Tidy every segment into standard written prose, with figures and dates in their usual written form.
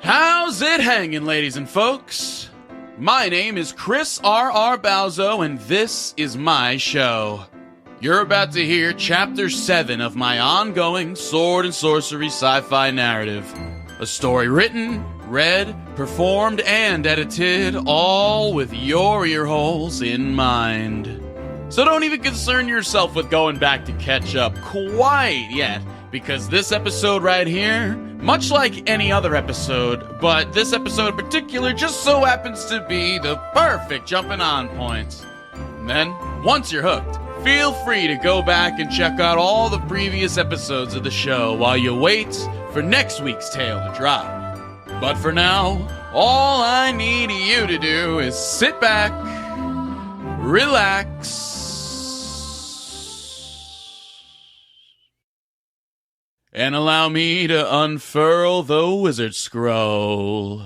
How's it hanging, ladies and folks? My name is Chris R.R. Balzo, and this is my show. You're about to hear Chapter 7 of my ongoing sword and sorcery sci-fi narrative. A story written, read, performed, and edited, all with your ear holes in mind. So don't even concern yourself with going back to catch up quite yet, because this episode right here, much like any other episode, but this episode in particular just so happens to be the perfect jumping on point. And then, once you're hooked, feel free to go back and check out all the previous episodes of the show while you wait for next week's tale to drop. But for now, all I need you to do is sit back, relax, and allow me to unfurl the wizard scroll.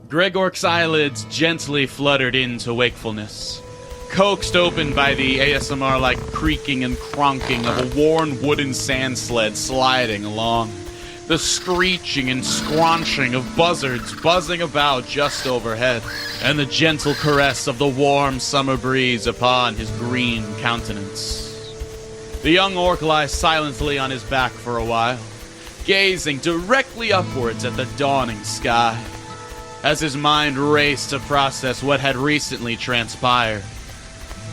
Gregorc's eyelids gently fluttered into wakefulness, coaxed open by the ASMR-like creaking and cronking of a worn wooden sand sled sliding along, the screeching and scrunching of buzzards buzzing about just overhead, and the gentle caress of the warm summer breeze upon his green countenance. The young orc lies silently on his back for a while, gazing directly upwards at the dawning sky, as his mind raced to process what had recently transpired.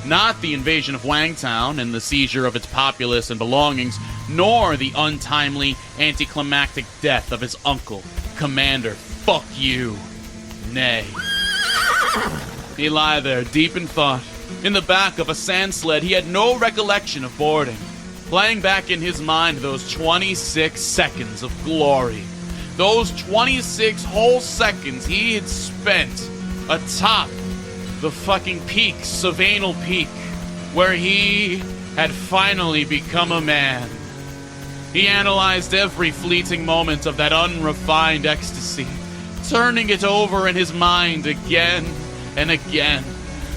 Not the invasion of Wangtown and the seizure of its populace and belongings, nor the untimely, anticlimactic death of his uncle, Commander Fuck You. Nay. He lay there, deep in thought, in the back of a sand sled he had no recollection of boarding, playing back in his mind those 26 seconds of glory. Those 26 whole seconds he had spent atop the fucking peak, Savanal Peak, where he had finally become a man. He analyzed every fleeting moment of that unrefined ecstasy, turning it over in his mind again and again,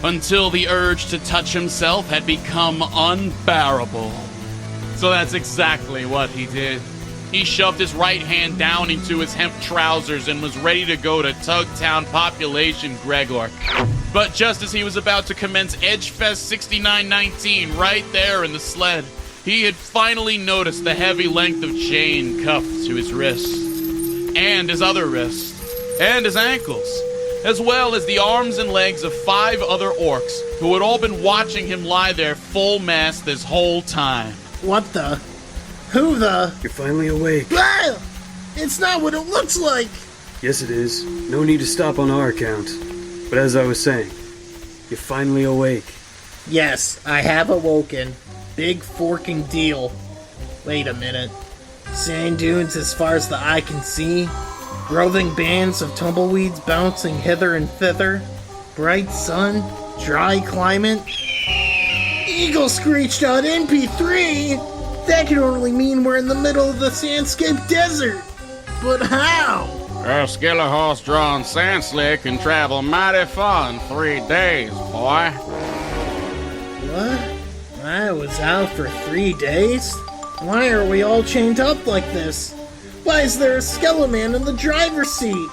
until the urge to touch himself had become unbearable. So that's exactly what he did. He shoved his right hand down into his hemp trousers and was ready to go to Tugtown Population Gregorc. But just as he was about to commence Edgefest 6919 right there in the sled, he had finally noticed the heavy length of chain cuffed to his wrist, and his other wrist, and his ankles, as well as the arms and legs of 5 other orcs who had all been watching him lie there full mast this whole time. What the? Who the? You're finally awake. Ah! It's not what it looks like! Yes, it is. No need to stop on our account. But as I was saying, you're finally awake. Yes, I have awoken. Big forking deal. Wait a minute. Sand dunes as far as the eye can see. Roving bands of tumbleweeds bouncing hither and thither. Bright sun. Dry climate. Eagle screeched out NP3! That can only mean we're in the middle of the Sandscape Desert. But how? A skiller horse-drawn sand sled can travel mighty far in 3 days, boy. What? I was out for 3 days? Why are we all chained up like this? Why is there a skeleman in the driver's seat?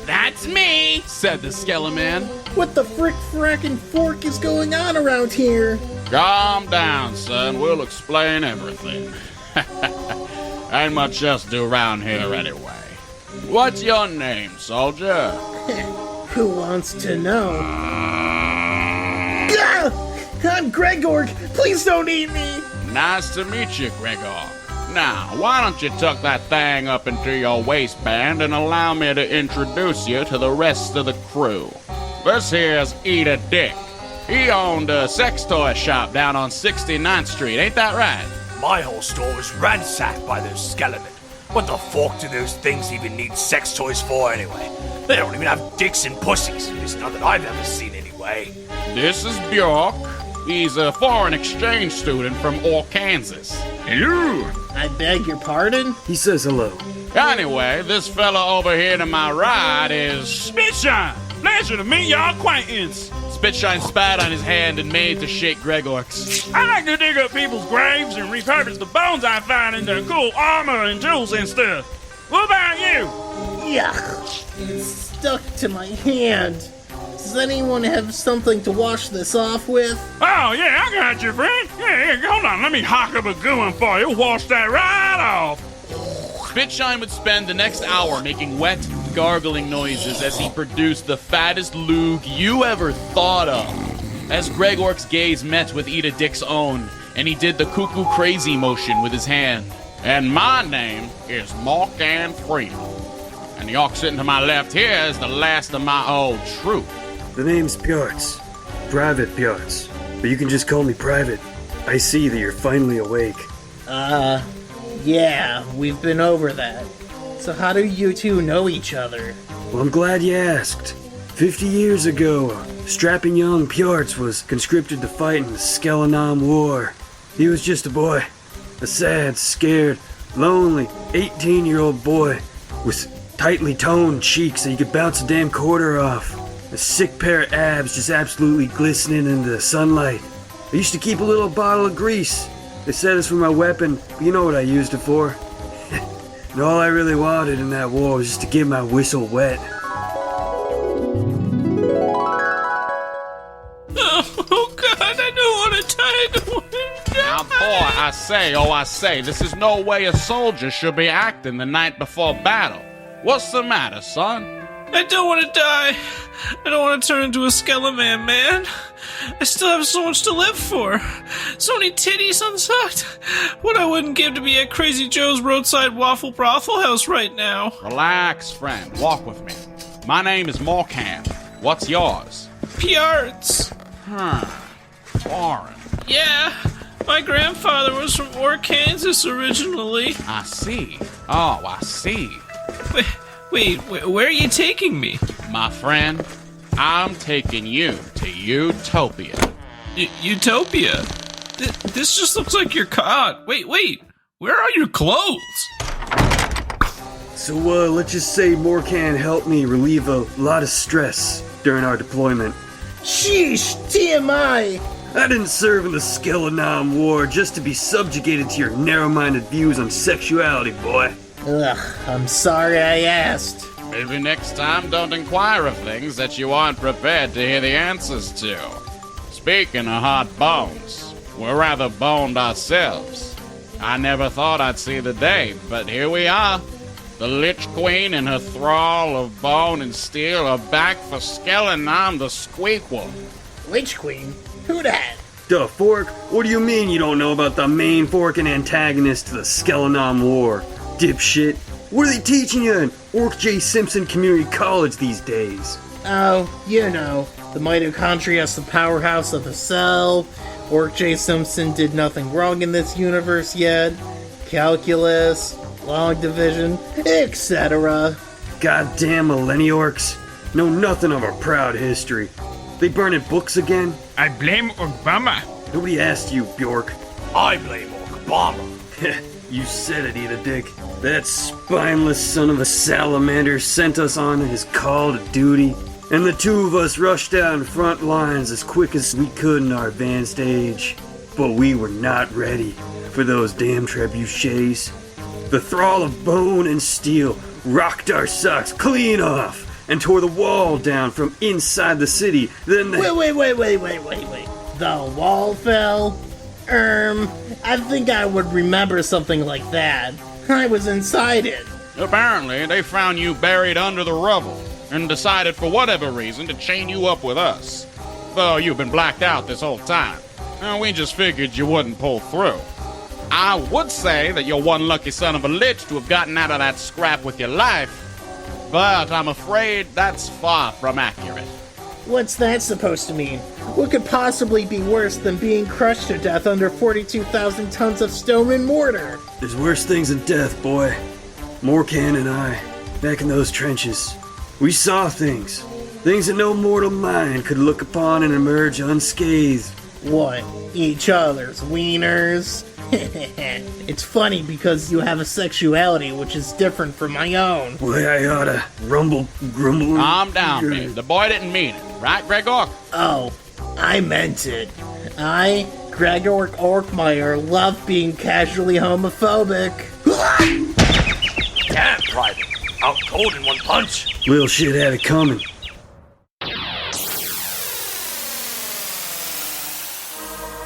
That's me, said the skeleman. What the frickin' fork is going on around here? Calm down, son. We'll explain everything. Ain't much else to do around here anyway. What's your name, soldier? Who wants to know? I'm Gregorc. Please don't eat me. Nice to meet you, Gregorc. Now, why don't you tuck that thing up into your waistband and allow me to introduce you to the rest of the crew. This here's Eat a Dick. He owned a sex toy shop down on 69th Street, ain't that right? My whole store was ransacked by those skelemen. What the fuck do those things even need sex toys for anyway? They don't even have dicks and pussies. It's not that I've ever seen anyway. This is Bjorc. He's a foreign exchange student from Orcmire. Hello. I beg your pardon? He says hello. Anyway, this fella over here to my right is... Spitshine! Pleasure to meet your acquaintance. Spitshine spat on his hand and made to shake Gregorc's. I like to dig up people's graves and repurpose the bones I find into cool armor and tools and stuff. What about you? Yuck! It's stuck to my hand. Does anyone have something to wash this off with? Oh, yeah, I got you, friend. Yeah, hold on. Let me hock up a good one for you. Wash that right off. Spitshine would spend the next hour making wet, gargling noises as he produced the fattest lug you ever thought of. As Gregorc's gaze met with Eda Dick's own, and he did the cuckoo crazy motion with his hand. And my name is Morkan Freeman. And the orc sitting to my left here is the last of my old troop. The name's Pjarts. Private Pjarts. But you can just call me Private. I see that you're finally awake. Yeah, we've been over that. So how do you two know each other? Well, I'm glad you asked. 50 years ago, a strapping young Pjarts was conscripted to fight in the Skeleman War. He was just a boy. A sad, scared, lonely 18-year-old boy with tightly toned cheeks that you could bounce a damn quarter off. A sick pair of abs just absolutely glistening in the sunlight. I used to keep a little bottle of grease. They said it's for my weapon, but you know what I used it for. And all I really wanted in that war was just to get my whistle wet. Oh, God, I don't want to die. I don't want to die. Now, boy, I say, this is no way a soldier should be acting the night before battle. What's the matter, son? I don't want to die. I don't want to turn into a skeleman, man. I still have so much to live for. So many titties unsucked. What I wouldn't give to be at Crazy Joe's roadside waffle brothel house right now. Relax, friend. Walk with me. My name is Morkan. What's yours? Pjarts. Foreign. Yeah, my grandfather was from Kansas originally. I see. Oh, I see. Wait, where are you taking me? My friend, I'm taking you to Utopia. Utopia? This just looks like your cot. Wait, where are your clothes? So, let's just say Morkan helped me relieve a lot of stress during our deployment. Sheesh, TMI! I didn't serve in the Skeleman War just to be subjugated to your narrow-minded views on sexuality, boy. Ugh, I'm sorry I asked. Maybe next time don't inquire of things that you aren't prepared to hear the answers to. Speaking of hot bones, we're rather boned ourselves. I never thought I'd see the day, but here we are. The Lich Queen and her thrall of bone and steel are back for Skeleman the Squeakquel. Lich Queen? Who dat? Duh, Fork, what do you mean you don't know about the main fork and antagonist to the Skeleman War? Dipshit. What are they teaching you in Orc J. Simpson Community College these days? Oh, you know, the mitochondria's the powerhouse of the cell. Orc J. Simpson did nothing wrong in this universe yet. Calculus, long division, etc. Goddamn millenniorcs. Know nothing of our proud history. They burning books again? I blame Obama. Nobody asked you, Bjorc. I blame Obama. You said it, Eda Dick. That spineless son of a salamander sent us on his call to duty, and the two of us rushed out in front lines as quick as we could in our advanced age. But we were not ready for those damn trebuchets. The thrall of bone and steel rocked our socks clean off and tore the wall down from inside the city. Then they... Wait. The wall fell? I think I would remember something like that. I was inside it. Apparently, they found you buried under the rubble and decided for whatever reason to chain you up with us. Though you've been blacked out this whole time, and we just figured you wouldn't pull through. I would say that you're one lucky son of a lich to have gotten out of that scrap with your life, but I'm afraid that's far from accurate. What's that supposed to mean? What could possibly be worse than being crushed to death under 42,000 tons of stone and mortar? There's worse things than death, boy. Morkan and I, back in those trenches, we saw things. Things that no mortal mind could look upon and emerge unscathed. What? Each other's wieners? It's funny because you have a sexuality which is different from my own. Boy, I oughta grumble. Calm down, babe. The boy didn't mean it. Right, Gregorc? Oh, I meant it. I, Gregorc Orcmire, love being casually homophobic. Damn, Private. Out cold in one punch. Little shit had it coming.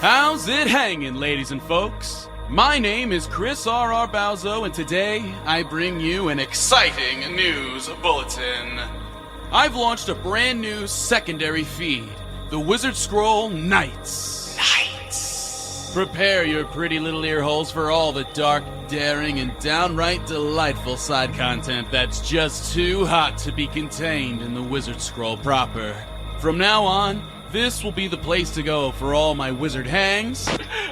How's it hanging, ladies and folks? My name is Chris R.R. Bauzo, and today I bring you an exciting news bulletin. I've launched a brand new secondary feed, the Wizard Scroll Knights. Prepare your pretty little ear holes for all the dark, daring, and downright delightful side content that's just too hot to be contained in the Wizard Scroll proper. From now on, this will be the place to go for all my wizard hangs.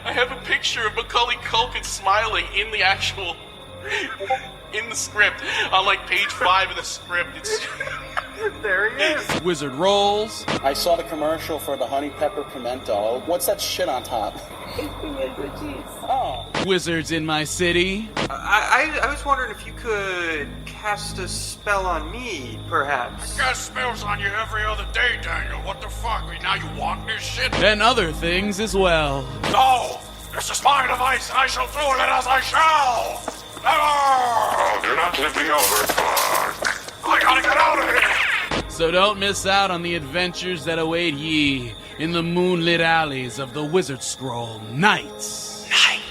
I have a picture of Macaulay Culkin smiling in the actual... in the script. On like page 5 of the script. It's... There he is. Wizard rolls. I saw the commercial for the honey pepper pimento. What's that shit on top? Oh. Wizards in my city. I was wondering if you could cast a spell on me, perhaps. Cast spells on you every other day, Daniel. What the fuck? Now you want this shit? And other things as well. No! This is my device, and I shall do it as I shall! Never! Do not let me over. I gotta get out of here! So don't miss out on the adventures that await ye in the moonlit alleys of the Wizard Scroll Knights.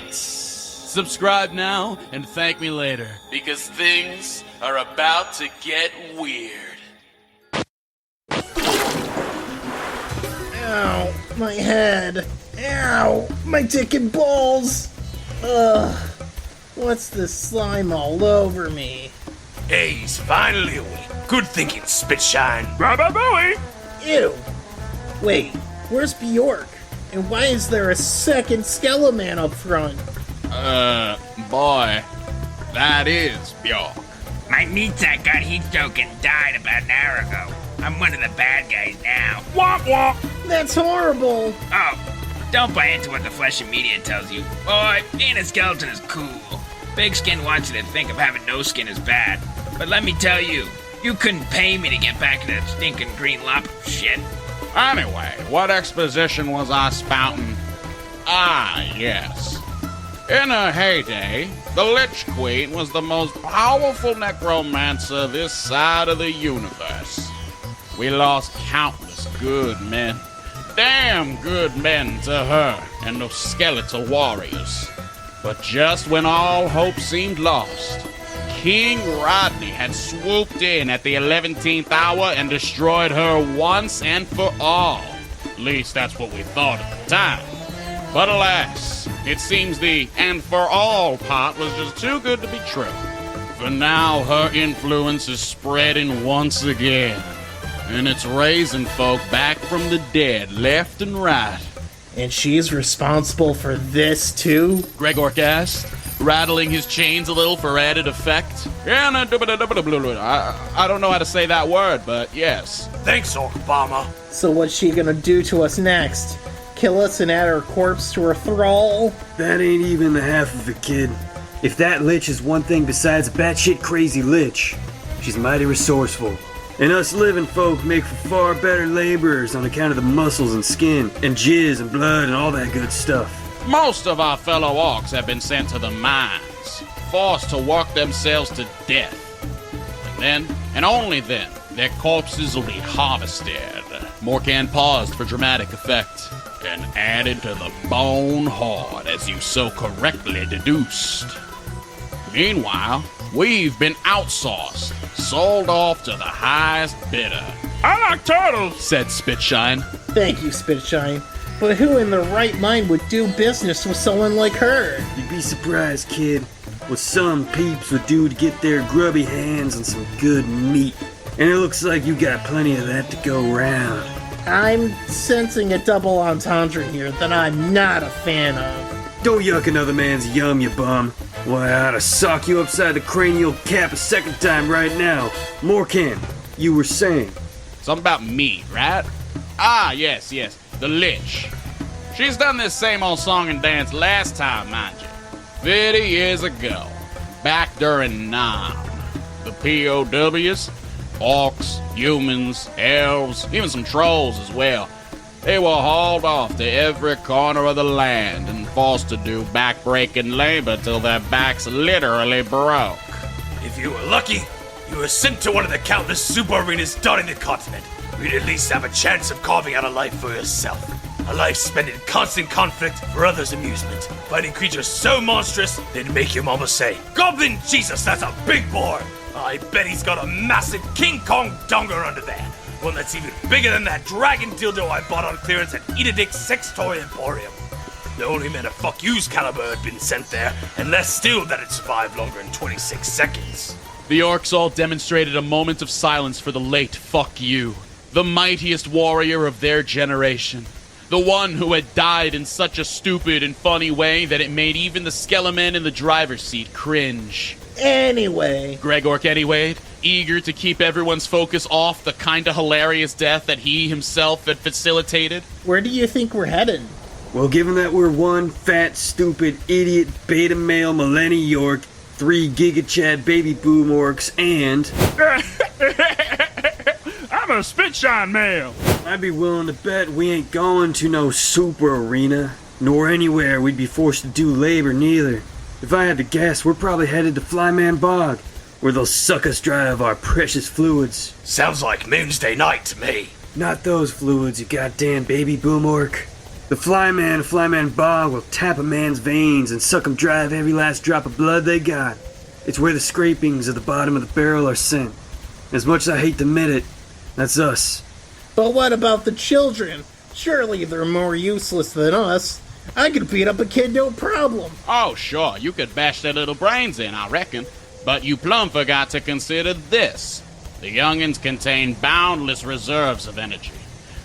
Subscribe now and thank me later, because things are about to get weird. Ow, my head. Ow, my dick and balls. Ugh, what's this slime all over me? Hey, he's finally awake. Good thinking, Spitshine. Ew. Wait, where's Bjorc? And why is there a second skeleman up front? Boy, that is Bjorc. My meatsack got heat stroke and died about an hour ago. I'm one of the bad guys now. That's horrible. Oh, don't buy into what the flesh and media tells you. Boy, being a skeleton is cool. Big Skin wants you to think of having no skin as bad. But let me tell you, you couldn't pay me to get back to that stinking green lump of shit. Anyway, what exposition was I spouting? Ah, yes. In her heyday, the Lich Queen was the most powerful necromancer this side of the universe. We lost countless good men. Damn good men to her and those skeletal warriors. But just when all hope seemed lost, King Rodney had swooped in at the 11th hour and destroyed her once and for all. At least that's what we thought at the time. But alas, it seems the "and for all" part was just too good to be true. For now, her influence is spreading once again, and it's raising folk back from the dead left and right. And she's responsible for this too? Gregorc asked, rattling his chains a little for added effect. I don't know how to say that word, but yes. Thanks, Obama. So what's she gonna do to us next? Kill us and add her corpse to her thrall? That ain't even the half of it, kid. If that lich is one thing besides a batshit crazy lich, she's mighty resourceful. And us living folk make for far better laborers on account of the muscles and skin, and jizz and blood and all that good stuff. Most of our fellow orcs have been sent to the mines, forced to work themselves to death. And then, and only then, their corpses will be harvested. Morkan paused for dramatic effect, and added to the bone horde, as you so correctly deduced. Meanwhile, we've been outsourced, sold off to the highest bidder. I like turtles, said Spitshine. Thank you, Spitshine. But who in their right mind would do business with someone like her? You'd be surprised, kid, what some peeps would do to get their grubby hands on some good meat. And it looks like you got plenty of that to go round. I'm sensing a double entendre here that I'm not a fan of. Don't yuck another man's yum, you bum. Why, I ought to sock you upside the cranial cap a second time right now. Morkan, you were saying. Something about me, right? Ah, yes, the Lich. She's done this same old song and dance last time, mind you. 50 years ago, back during Nam. The POWs, orcs, humans, elves, even some trolls as well. They were hauled off to every corner of the land and forced to do back-breaking labor till their backs literally broke. If you were lucky, you were sent to one of the countless super arenas dotting the continent. You'd at least have a chance of carving out a life for yourself. A life spent in constant conflict for others' amusement, fighting creatures so monstrous they'd make your mama say, "Goblin Jesus, that's a big boy! I bet he's got a massive King Kong donger under there. One that's even bigger than that dragon dildo I bought on clearance at Eat-A-Dick Sex Toy Emporium." The only men of fuck you's caliber had been sent there, and less still that had survived longer than 26 seconds. The orcs all demonstrated a moment of silence for the late fuck you, the mightiest warrior of their generation. The one who had died in such a stupid and funny way that it made even the skeleman in the driver's seat cringe. Anyway, Gregorc anyway, eager to keep everyone's focus off the kinda hilarious death that he himself had facilitated. where do you think we're headed? Well, given that we're one fat, stupid, idiot, beta male millennial York, 3 Giga Chad baby boom orcs, and I'm a spitshine male. I'd be willing to bet we ain't going to no super arena, nor anywhere we'd be forced to do labor neither. If I had to guess, we're probably headed to Flyman Bog, where they'll suck us dry of our precious fluids. Sounds like Moonsday night to me. Not those fluids, you goddamn baby boom orc. The Flyman Bog will tap a man's veins and suck 'em dry of every last drop of blood they got. It's where the scrapings of the bottom of the barrel are sent. As much as I hate to admit it, that's us. But what about the children? Surely they're more useless than us. I could beat up a kid no problem. Oh, sure, you could bash their little brains in, I reckon. But you plumb forgot to consider this. The youngins contain boundless reserves of energy.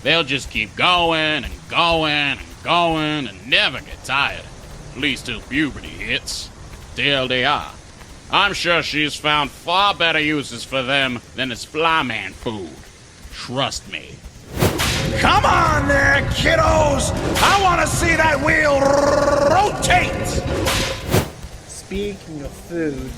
They'll just keep going and going and going and never get tired. At least till puberty hits. Still they are. I'm sure she's found far better uses for them than as flyman food. Trust me. Come on there, kiddos! I want to see that wheel rotate! Speaking of food,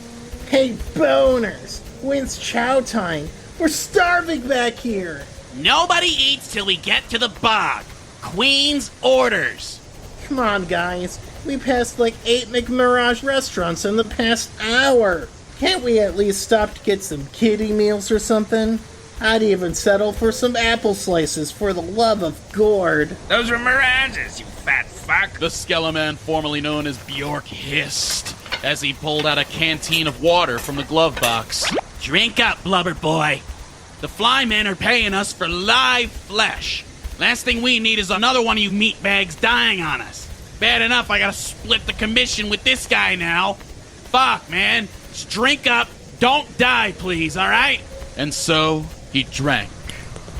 hey boners, when's chow time? We're starving back here. Nobody eats till we get to the bog. Queen's orders. Come on, guys. We passed like 8 McMirage restaurants in the past hour. Can't we at least stop to get some kiddie meals or something? I'd even settle for some apple slices for the love of gourd. Those were mirages, you fat fuck. The skeleman, formerly known as Bjorc, hissed as he pulled out a canteen of water from the glove box. Drink up, blubber boy. The flymen are paying us for live flesh. Last thing we need is another one of you meatbags dying on us. Bad enough I gotta split the commission with this guy now. Fuck, man. Just drink up. Don't die, please, alright? And so he drank.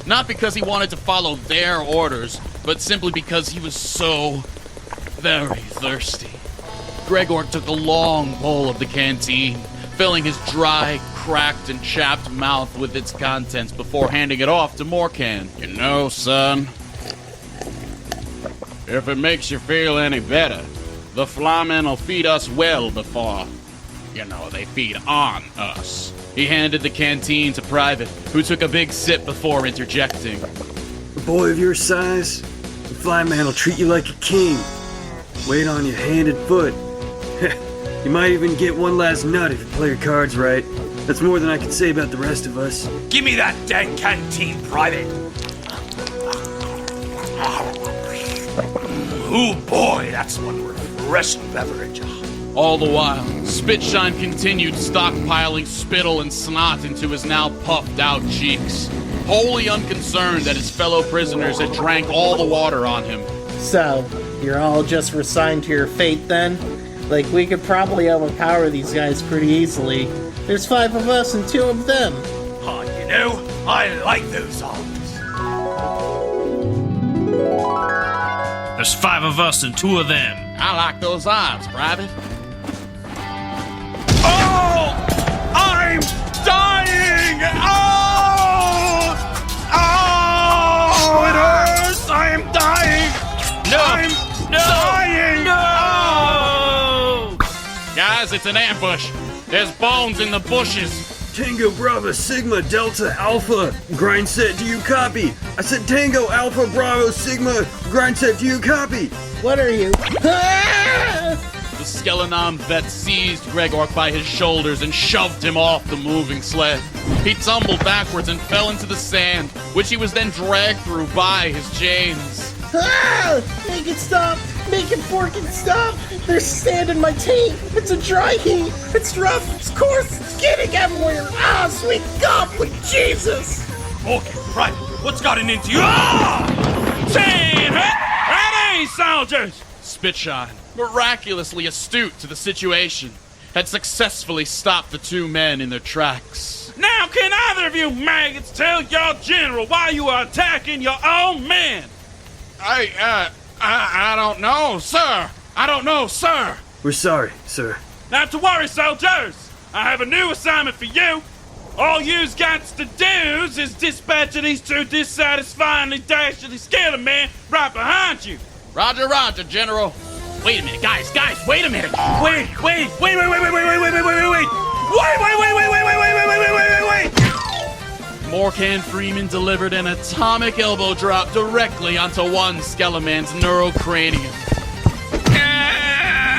Not because he wanted to follow their orders, but simply because he was so very thirsty. Gregorc took a long pull of the canteen, filling his dry, cracked, and chapped mouth with its contents before handing it off to Morcan. You know, son, if it makes you feel any better, the flymen will feed us well before, they feed on us. He handed the canteen to Private, who took a big sip before interjecting. A boy of your size, the flyman will treat you like a king. Wait on your hand and foot. You might even get one last nut if you play your cards right. That's more than I can say about the rest of us. Give me that dang canteen, Private. Ooh boy, that's one refreshing beverage. All the while, Spitshine continued stockpiling spittle and snot into his now puffed-out cheeks, wholly unconcerned that his fellow prisoners had drank all the water on him. So, you're all just resigned to your fate then? Like, we could probably overpower these guys pretty easily. There's 5 of us and 2 of them. Oh, I like those odds. There's 5 of us and 2 of them. I like those odds, Private. Oh! I'm dying! Oh! Oh! It hurts! I am dying! No! I'm Guys, it's an ambush. There's bones in the bushes. Tango Bravo Sigma Delta Alpha. Grind set, do you copy? I said Tango Alpha Bravo Sigma. Grind set, do you copy? What are you? Ah! The skeleman vet seized Gregorc by his shoulders and shoved him off the moving sled. He tumbled backwards and fell into the sand, which he was then dragged through by his chains. Ah! Make it stop! Make it forking stop! There's sand in my teeth! It's a dry heat! It's rough! It's coarse! It's getting everywhere! Ah, sweet God, with Jesus! Okay, right. What's gotten into you? Ah! Team, ready, soldiers! Spitshine, miraculously astute to the situation, had successfully stopped the two men in their tracks. Now, can either of you maggots tell your general why you are attacking your own men? I don't know, sir. I don't know, sir. We're sorry, sir. Not to worry, soldiers. I have a new assignment for you. All you's got to do is dispatch these two dissatisfyingly dastardly skelemen right behind you. Roger, roger, General. Wait a minute, guys, wait a minute. Wait. Morcan Freeman delivered an atomic elbow drop directly onto one skeleman's neurocranium,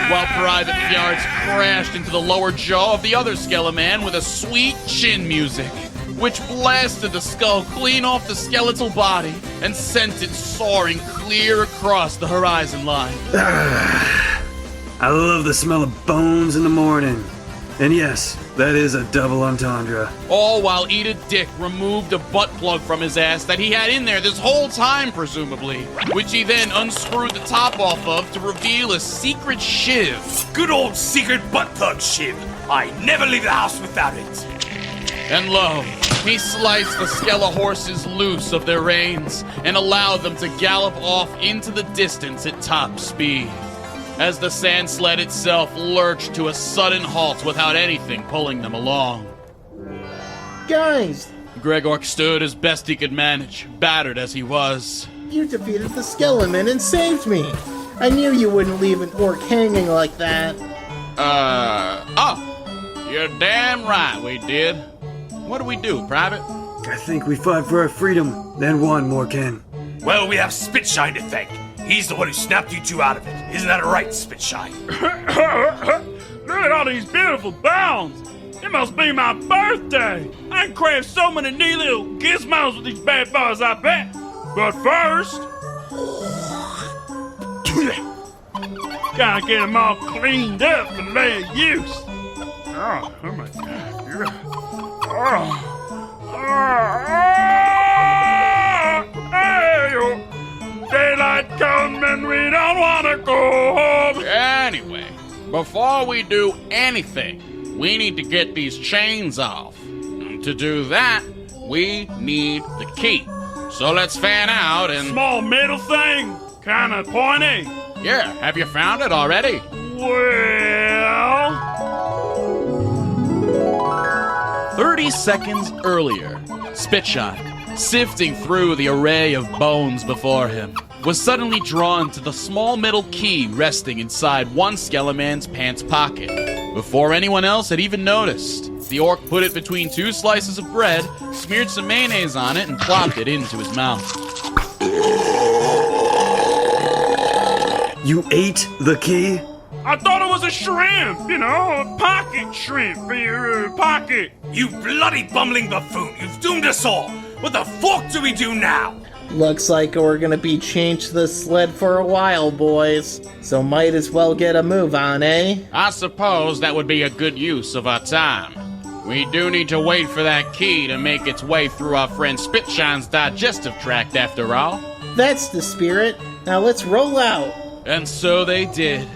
while Private Pjarts crashed into the lower jaw of the other skeleman with a sweet chin music, which blasted the skull clean off the skeletal body and sent it soaring clear across the horizon line. I love the smell of bones in the morning. And yes, that is a double entendre. All while Edith Dick removed a butt plug from his ass that he had in there this whole time, presumably, which he then unscrewed the top off of to reveal a secret shiv. Good old secret butt plug shiv. I never leave the house without it. And lo, he sliced the skele horses loose of their reins and allowed them to gallop off into the distance at top speed, as the sand sled itself lurched to a sudden halt without anything pulling them along. Guys, Gregorc stood as best he could manage, battered as he was. you defeated the skeleman and saved me. I knew you wouldn't leave an orc hanging like that. You're damn right we did. What do we do, Private? I think we fought for our freedom, then won, Morcan. Well, we have Spitshine to thank. He's the one who snapped you two out of it. Isn't that right, Spitshine? Look at all these beautiful bones. It must be my birthday. I can craft so many neat little gizmos with these bad boys, I bet. But first, gotta get them all cleaned up for their use. Oh my God. Hey, daylight come and we don't want to go home. Anyway, before we do anything, we need to get these chains off. And to do that, we need the key. So let's fan out and... Small middle thing, kind of pointy. Yeah, have you found it already? Well... 30 seconds earlier, Spitshine, sifting through the array of bones before him, was suddenly drawn to the small metal key resting inside one skeleman's pants pocket. Before anyone else had even noticed, the orc put it between two slices of bread, smeared some mayonnaise on it, and plopped it into his mouth. You ate the key? I thought it was a shrimp, a pocket shrimp for your pocket. You bloody bumbling buffoon! You've doomed us all! What the fuck do we do now? Looks like we're gonna be chained to the sled for a while, boys. So might as well get a move on, eh? I suppose that would be a good use of our time. We do need to wait for that key to make its way through our friend Spitshine's digestive tract, after all. That's the spirit. Now let's roll out. And so they did.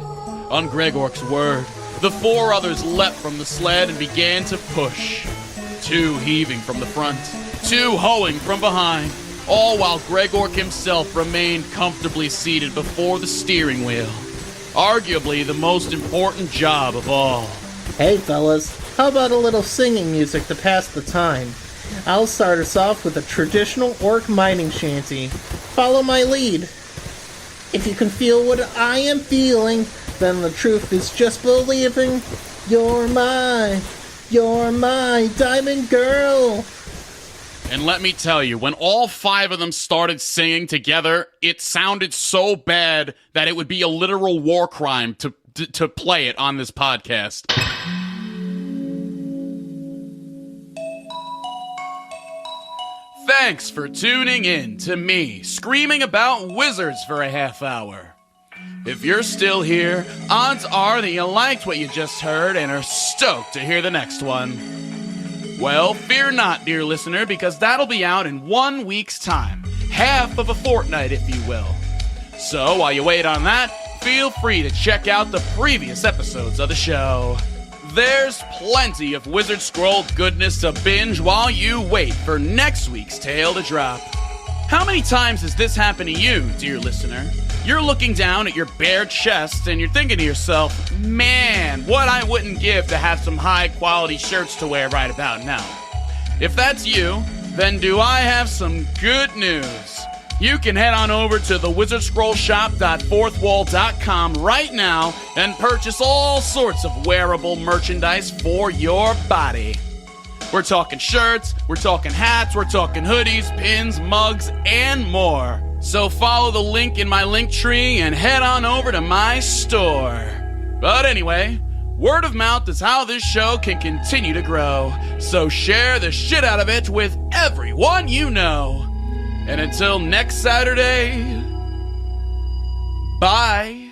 On Gregorc's word, the four others leapt from the sled and began to push. Two heaving from the front, two hoeing from behind, all while Gregorc himself remained comfortably seated before the steering wheel. Arguably the most important job of all. Hey fellas, how about a little singing music to pass the time? I'll start us off with a traditional orc mining shanty. Follow my lead. If you can feel what I am feeling, then the truth is just believing. You're my diamond girl. And let me tell you, when all 5 of them started singing together, it sounded so bad that it would be a literal war crime to play it on this podcast. Thanks for tuning in to me screaming about wizards for a half hour. If you're still here, odds are that you liked what you just heard and are stoked to hear the next one. Well, fear not, dear listener, because that'll be out in 1 week's time. Half of a fortnight, if you will. So, while you wait on that, feel free to check out the previous episodes of the show. There's plenty of Wizard Scroll goodness to binge while you wait for next week's tale to drop. How many times has this happened to you, dear listener? You're looking down at your bare chest and you're thinking to yourself, man, what I wouldn't give to have some high-quality shirts to wear right about now. If that's you, then do I have some good news. You can head on over to thewizardscrollshop.fourthwall.com right now and purchase all sorts of wearable merchandise for your body. We're talking shirts, we're talking hats, we're talking hoodies, pins, mugs, and more. So follow the link in my link tree and head on over to my store. But anyway, word of mouth is how this show can continue to grow. So share the shit out of it with everyone you know. And until next Saturday, bye.